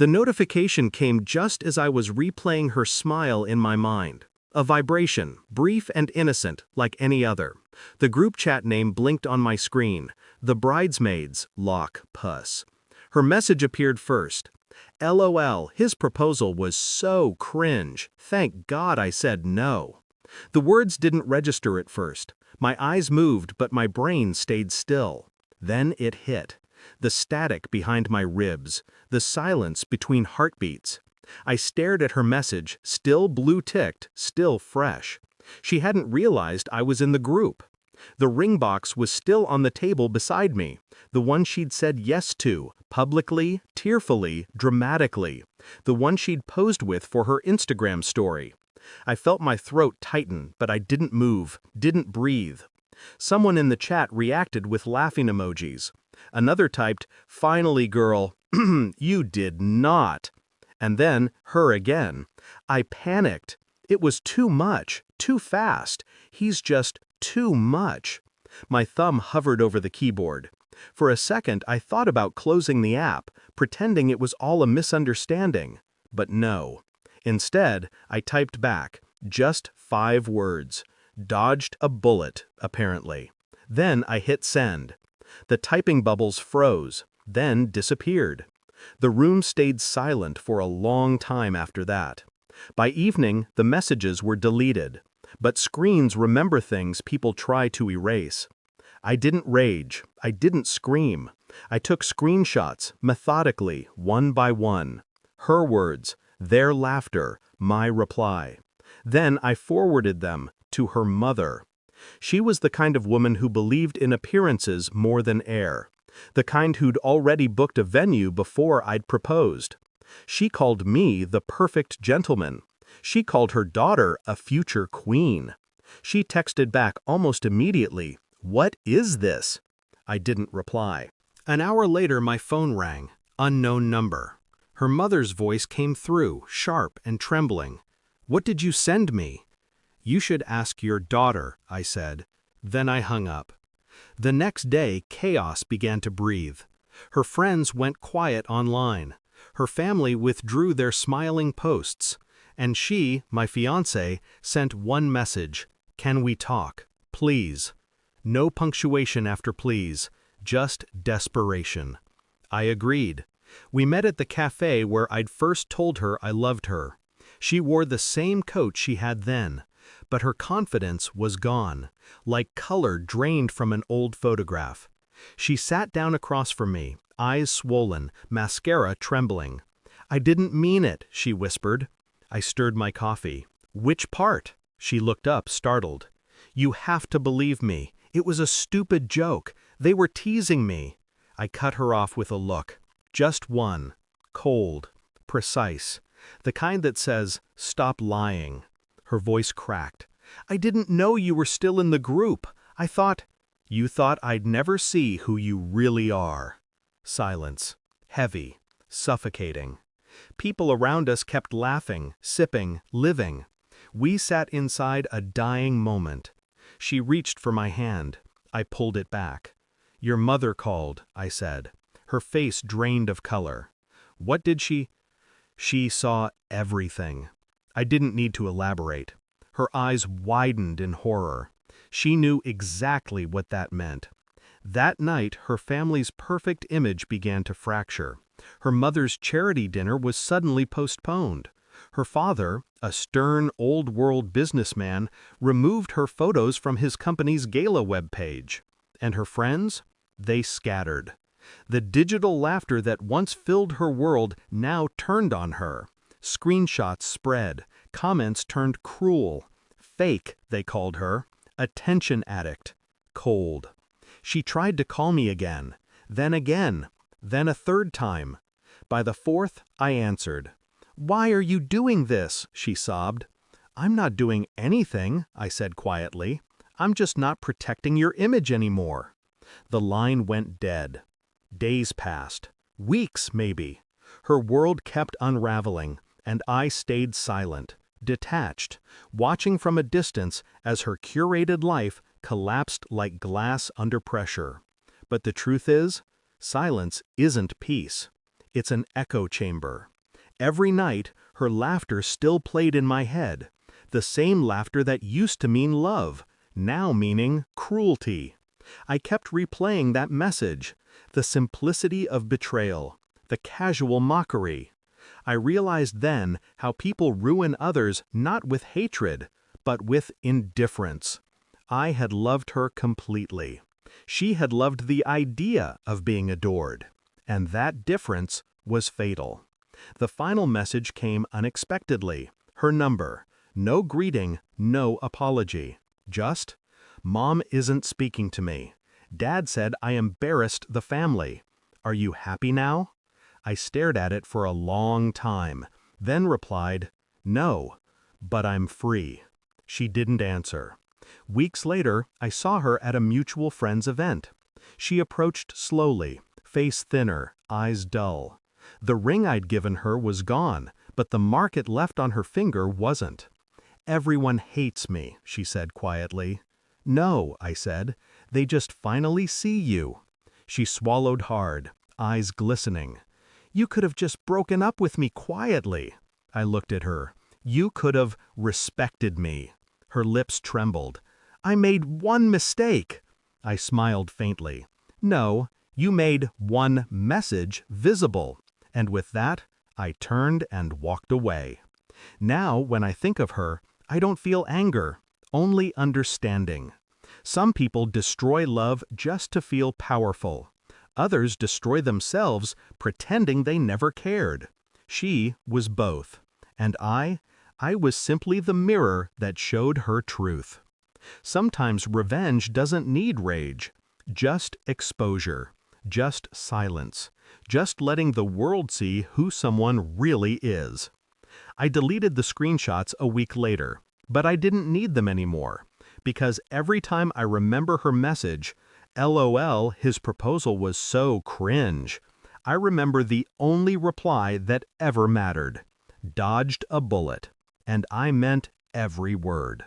The notification came just as I was replaying her smile in my mind. A vibration, brief and innocent, like any other. The group chat name blinked on my screen. The bridesmaids, lock, puss. Her message appeared first. LOL, his proposal was so cringe. Thank God I said no. The words didn't register at first. My eyes moved, but my brain stayed still. Then it hit. The static behind my ribs, the silence between heartbeats. I stared at her message, still blue-ticked, still fresh. She hadn't realized I was in the group. The ring box was still on the table beside me, the one she'd said yes to, publicly, tearfully, dramatically, the one she'd posed with for her Instagram story. I felt my throat tighten, but I didn't move, didn't breathe. Someone in the chat reacted with laughing emojis. Another typed, "Finally, girl, you did not." And then, her again. I panicked. It was too much, too fast. He's just too much. My thumb hovered over the keyboard. For a second, I thought about closing the app, pretending it was all a misunderstanding. But no. Instead, I typed back, just 5 words. Dodged a bullet, apparently. Then I hit send. The typing bubbles froze, then disappeared. The room stayed silent for a long time after that. By evening, the messages were deleted. But screens remember things people try to erase. I didn't rage. I didn't scream. I took screenshots, methodically, one by one. Her words, their laughter, my reply. Then I forwarded them to her mother. She was the kind of woman who believed in appearances more than air. The kind who'd already booked a venue before I'd proposed. She called me the perfect gentleman. She called her daughter a future queen. She texted back almost immediately, "What is this?" I didn't reply. An hour later my phone rang, unknown number. Her mother's voice came through, sharp and trembling. "What did you send me?" "You should ask your daughter," I said. Then I hung up. The next day, chaos began to breathe. Her friends went quiet online. Her family withdrew their smiling posts. And she, my fiancé, sent one message, "Can we talk? Please." No punctuation after please, just desperation. I agreed. We met at the cafe where I'd first told her I loved her. She wore the same coat she had then, but her confidence was gone, like color drained from an old photograph. She sat down across from me, eyes swollen, mascara trembling. "I didn't mean it," she whispered. I stirred my coffee. "Which part?" She looked up, startled. "You have to believe me. It was a stupid joke. They were teasing me." I cut her off with a look. Just one. Cold. Precise. The kind that says, "Stop lying." Her voice cracked. "I didn't know you were still in the group. I thought—" "You thought I'd never see who you really are." Silence. Heavy. Suffocating. People around us kept laughing, sipping, living. We sat inside a dying moment. She reached for my hand. I pulled it back. "Your mother called," I said. Her face drained of color. "What did she—" "She saw everything." I didn't need to elaborate. Her eyes widened in horror. She knew exactly what that meant. That night, her family's perfect image began to fracture. Her mother's charity dinner was suddenly postponed. Her father, a stern, old-world businessman, removed her photos from his company's gala webpage. And her friends? They scattered. The digital laughter that once filled her world now turned on her. Screenshots spread. Comments turned cruel. Fake, they called her. Attention addict. Cold. She tried to call me again. Then again. Then a third time. By the fourth, I answered. "Why are you doing this?" she sobbed. "I'm not doing anything," I said quietly. "I'm just not protecting your image anymore." The line went dead. Days passed. Weeks, maybe. Her world kept unraveling, and I stayed silent, detached, watching from a distance as her curated life collapsed like glass under pressure. But the truth is, silence isn't peace. It's an echo chamber. Every night, her laughter still played in my head. The same laughter that used to mean love, now meaning cruelty. I kept replaying that message, the simplicity of betrayal, the casual mockery. I realized then how people ruin others not with hatred, but with indifference. I had loved her completely. She had loved the idea of being adored. And that difference was fatal. The final message came unexpectedly. Her number. No greeting, no apology. Just, "Mom isn't speaking to me. Dad said I embarrassed the family. Are you happy now?" I stared at it for a long time, then replied, "No, but I'm free." She didn't answer. Weeks later, I saw her at a mutual friend's event. She approached slowly, face thinner, eyes dull. The ring I'd given her was gone, but the mark it left on her finger wasn't. "Everyone hates me," she said quietly. "No," I said, "they just finally see you." She swallowed hard, eyes glistening. "You could have just broken up with me quietly." I looked at her. "You could have respected me." Her lips trembled. "I made one mistake." I smiled faintly. "No, you made one message visible." And with that, I turned and walked away. Now, when I think of her, I don't feel anger, only understanding. Some people destroy love just to feel powerful. Others destroy themselves, pretending they never cared. She was both. And I was simply the mirror that showed her truth. Sometimes revenge doesn't need rage, just exposure, just silence, just letting the world see who someone really is. I deleted the screenshots a week later, but I didn't need them anymore, because every time I remember her message, "LOL, his proposal was so cringe," I remember the only reply that ever mattered. Dodged a bullet. And I meant every word.